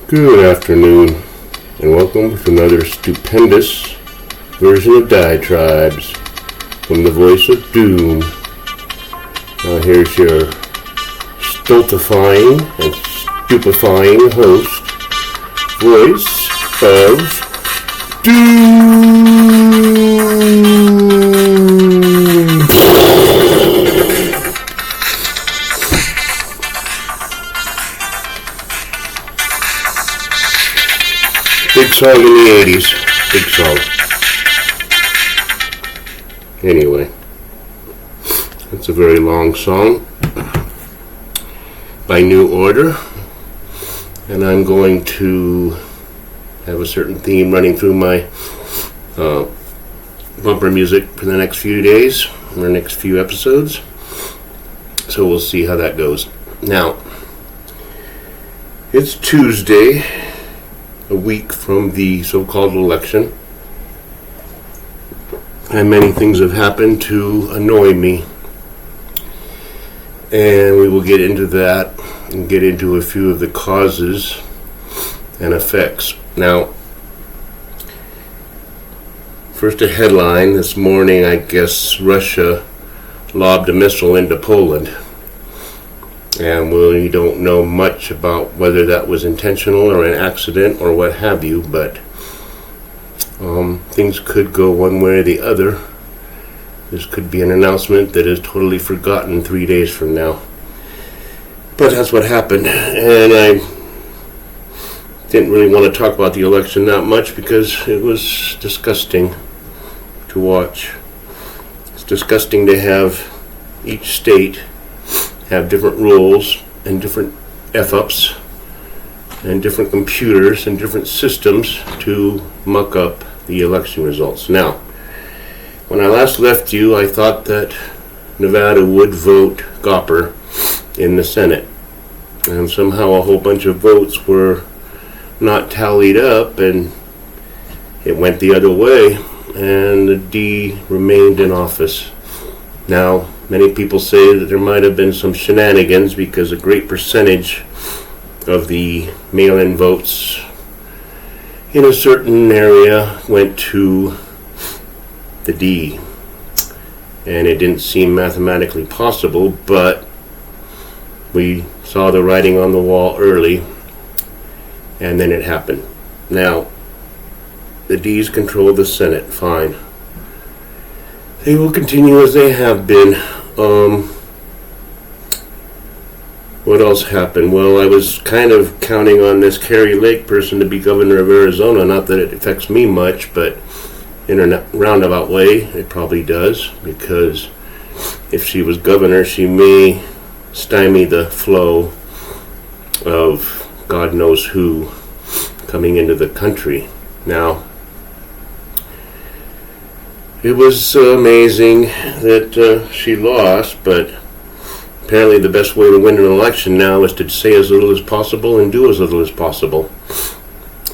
Good afternoon, and welcome to another stupendous version of Diatribes from the voice of Doom. Now here's your stultifying and stupefying host, voice of Doom. Big song in the 80s. Big song. Anyway, it's a very long song by New Order, and I'm going to have a certain theme running through my bumper music for the next few days, or next few episodes. So we'll see how that goes. Now, it's Tuesday, a week from the so-called election, and many things have happened to annoy me, and we will get into that and get into a few of the causes and effects. Now, first a headline this morning. I guess Russia lobbed a missile into Poland, and we don't know much about whether that was intentional or an accident or what have you, but things could go one way or the other. This could be an announcement that is totally forgotten 3 days from now. But that's what happened, and I didn't really want to talk about the election that much because it was disgusting to watch. It's disgusting to have each state have different rules and different F-ups and different computers and different systems to muck up the election results. Now, when I last left you, I thought that Nevada would vote Gopper in the Senate, and somehow a whole bunch of votes were not tallied up, and it went the other way, and the D remained in office. Now, many people say that there might have been some shenanigans because a great percentage of the mail-in votes in a certain area went to the D. And it didn't seem mathematically possible, but we saw the writing on the wall early, and then it happened. Now, the D's control the Senate, fine. They will continue as they have been. What else happened? Well, I was kind of counting on this Carrie Lake person to be governor of Arizona. Not that it affects me much, but in a roundabout way, it probably does, because if she was governor, she may stymie the flow of God knows who coming into the country. Now, it was amazing that she lost, but apparently the best way to win an election now is to say as little as possible and do as little as possible.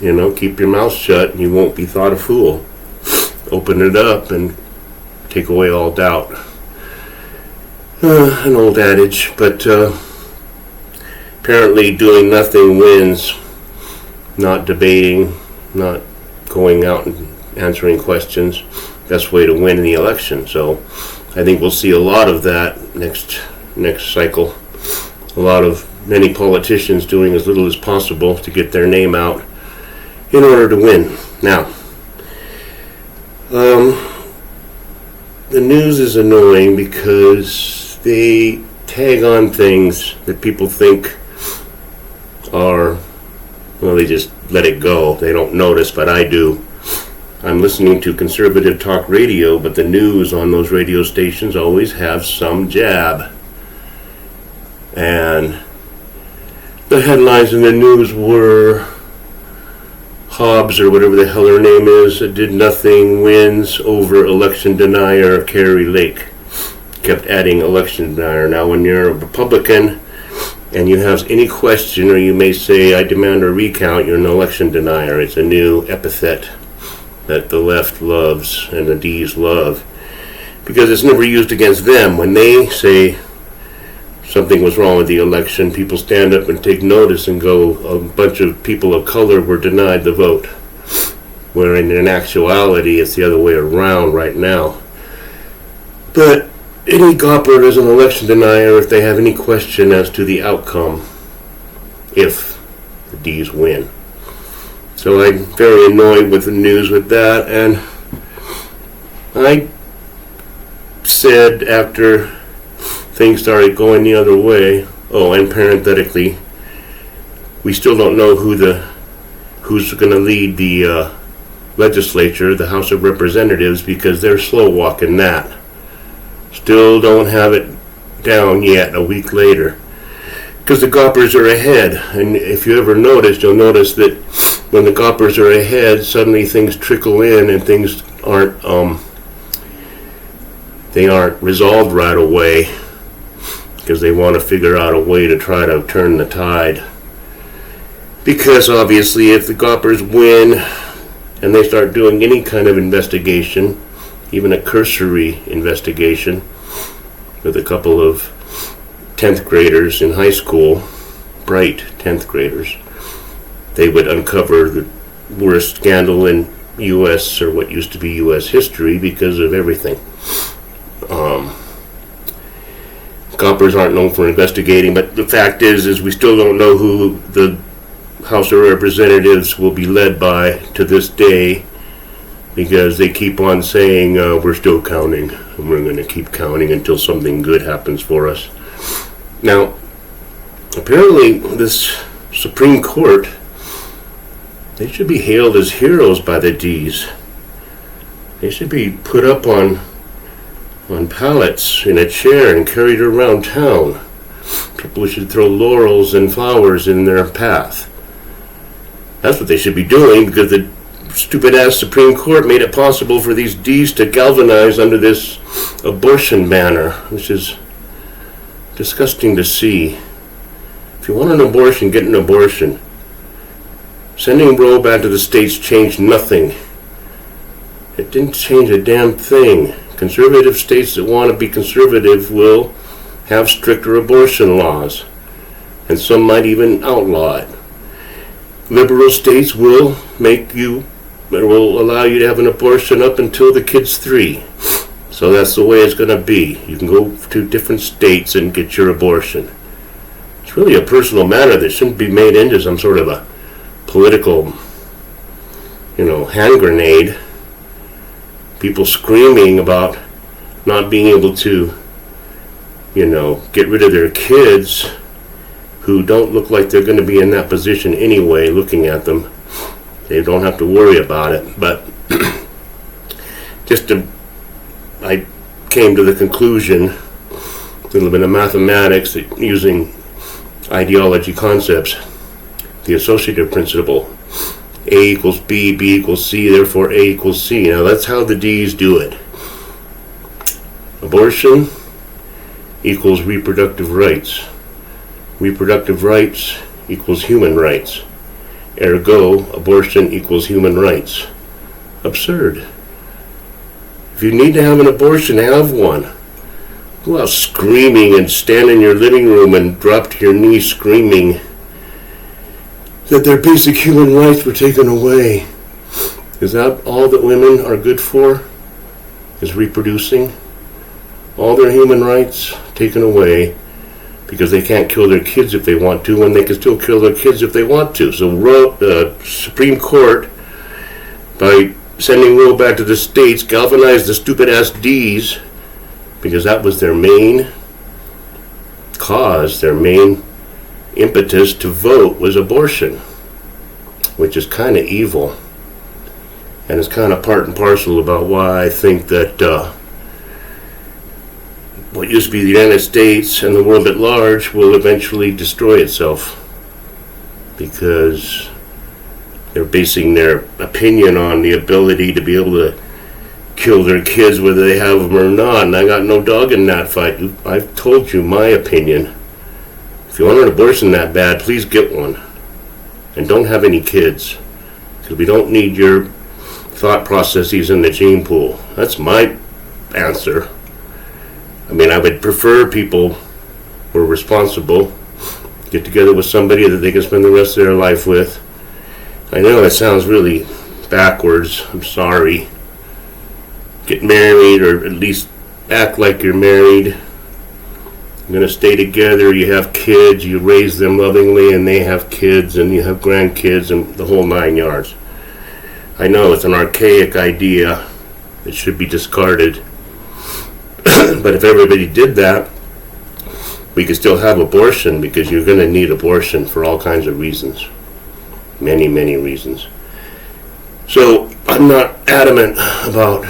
You know, keep your mouth shut and you won't be thought a fool. Open it up and take away all doubt. An old adage, but apparently doing nothing wins. Not debating, not going out and answering questions. Best way to win in the election. So I think we'll see a lot of that next cycle. Many politicians doing as little as possible to get their name out in order to win. Now, the news is annoying because they tag on things that people think are, well, they just let it go. They don't notice, but I do. I'm listening to conservative talk radio, but the news on those radio stations always have some jab. And the headlines in the news were Hobbs, or whatever the hell her name is, did nothing, wins over election denier Carrie Lake. Kept adding election denier. Now, when you're a Republican and you have any question, or you may say, I demand a recount, you're an election denier. It's a new epithet that the left loves and the D's love, because it's never used against them. When they say something was wrong with the election, people stand up and take notice and go, a bunch of people of color were denied the vote. Where in actuality, it's the other way around right now. But any gopper is an election denier if they have any question as to the outcome, if the D's win. So I'm very annoyed with the news with that, and I said after things started going the other way, and parenthetically, we still don't know who's going to lead the legislature, the House of Representatives, because they're slow walking that. Still don't have it down yet, a week later, because the goppers are ahead. And if you ever noticed, you'll notice that when the goppers are ahead, suddenly things trickle in and things aren't resolved right away, because they want to figure out a way to try to turn the tide. Because obviously if the goppers win and they start doing any kind of investigation, even a cursory investigation with a couple of 10th graders in high school, bright 10th graders, they would uncover the worst scandal in U.S. or what used to be U.S. history because of everything. Goppers aren't known for investigating, but the fact is we still don't know who the House of Representatives will be led by to this day, because they keep on saying we're still counting, and we're going to keep counting until something good happens for us. Now, apparently this Supreme Court, they should be hailed as heroes by the D's. They should be put up on pallets in a chair and carried around town. People should throw laurels and flowers in their path. That's what they should be doing, because the stupid-ass Supreme Court made it possible for these D's to galvanize under this abortion banner, which is disgusting to see. If you want an abortion, get an abortion. Sending Roe back to the states changed nothing. It didn't change a damn thing. Conservative states that want to be conservative will have stricter abortion laws, and some might even outlaw it. Liberal states will allow you to have an abortion up until the kid's 3. So that's the way it's going to be. You can go to different states and get your abortion. It's really a personal matter that shouldn't be made into some sort of a political, hand grenade. People screaming about not being able to, get rid of their kids who don't look like they're going to be in that position anyway, looking at them. They don't have to worry about it. But I came to the conclusion, a little bit of mathematics, that using ideology concepts, the associative principle, A equals B, B equals C, therefore A equals C. Now that's how the D's do it. Abortion equals reproductive rights. Reproductive rights equals human rights. Ergo, abortion equals human rights. Absurd. If you need to have an abortion, have one. Go out screaming and stand in your living room and drop to your knees screaming that their basic human rights were taken away. Is that all that women are good for? Is reproducing? All their human rights taken away because they can't kill their kids if they want to, when they can still kill their kids if they want to. So Supreme Court, by sending Roe back to the states, galvanized the stupid-ass D's, because that was their main cause, their main impetus to vote was abortion, which is kind of evil, and it's kind of part and parcel about why I think that what used to be the United States and the world at large will eventually destroy itself, because they're basing their opinion on the ability to be able to kill their kids whether they have them or not, and I got no dog in that fight. I've told you my opinion. If you want an abortion that bad, please get one. And don't have any kids, because we don't need your thought processes in the gene pool. That's my answer. I mean, I would prefer people were responsible, get together with somebody that they can spend the rest of their life with. I know it sounds really backwards, I'm sorry. Get married, or at least act like you're married. You're going to stay together, you have kids, you raise them lovingly, and they have kids, and you have grandkids, and the whole 9 yards. I know it's an archaic idea. It should be discarded. But if everybody did that, we could still have abortion, because you're going to need abortion for all kinds of reasons. Many, many reasons. So I'm not adamant about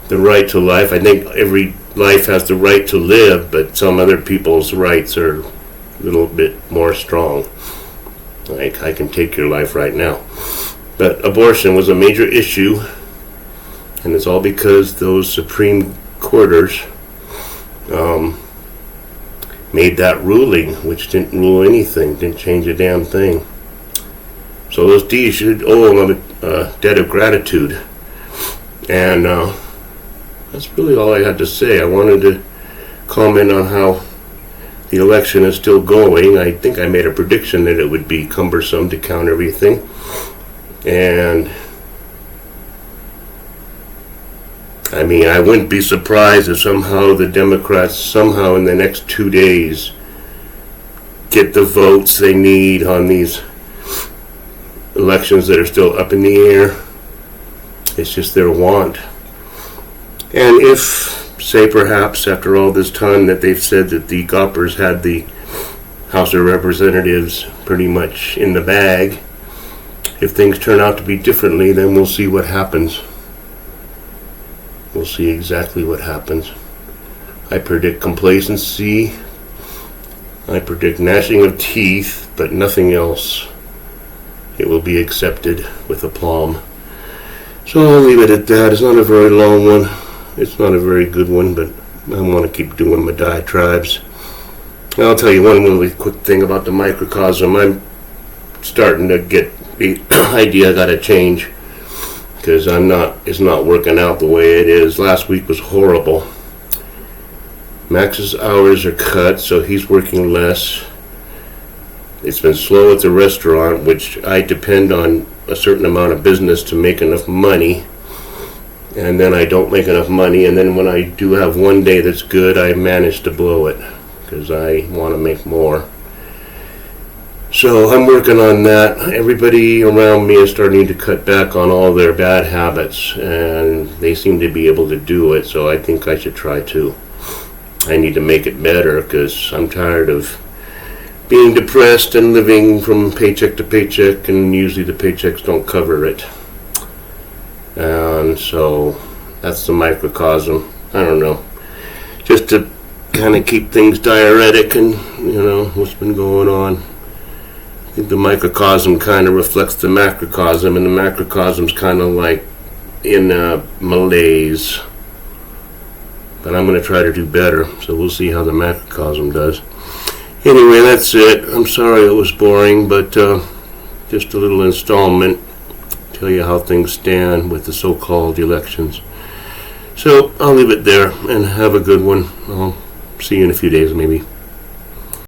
the right to life. I think every life has the right to live, but some other people's rights are a little bit more strong. Like, I can take your life right now. But abortion was a major issue, and it's all because those Supreme Courters made that ruling, which didn't rule anything, didn't change a damn thing. So those D's should owe them a debt of gratitude. And that's really all I had to say. I wanted to comment on how the election is still going. I think I made a prediction that it would be cumbersome to count everything. And I mean, I wouldn't be surprised if somehow the Democrats in the next 2 days get the votes they need on these elections that are still up in the air. It's just their want. And if, say perhaps after all this time that they've said that the Goppers had the House of Representatives pretty much in the bag, if things turn out to be differently, then we'll see what happens. We'll see exactly what happens. I predict complacency. I predict gnashing of teeth, but nothing else. It will be accepted with aplomb. So I'll leave it at that. It's not a very long one. It's not a very good one, but I want to keep doing my diatribes. I'll tell you one really quick thing about the microcosm. I'm starting to get the idea I got to change, because it's not working out the way it is. Last week was horrible. Max's hours are cut, so he's working less. It's been slow at the restaurant, which I depend on a certain amount of business to make enough money. And then I don't make enough money, and then when I do have one day that's good, I manage to blow it, because I want to make more. So I'm working on that. Everybody around me is starting to cut back on all their bad habits, and they seem to be able to do it, so I think I should try too. I need to make it better, because I'm tired of being depressed and living from paycheck to paycheck, and usually the paychecks don't cover it. And so that's the microcosm. I don't know. Just to kind of keep things diuretic and, what's been going on. I think the microcosm kind of reflects the macrocosm, and the macrocosm's kind of like in a malaise. But I'm going to try to do better, so we'll see how the macrocosm does. Anyway, that's it. I'm sorry it was boring, but just a little installment. Tell you how things stand with the so-called elections. So I'll leave it there and have a good one. I'll see you in a few days maybe.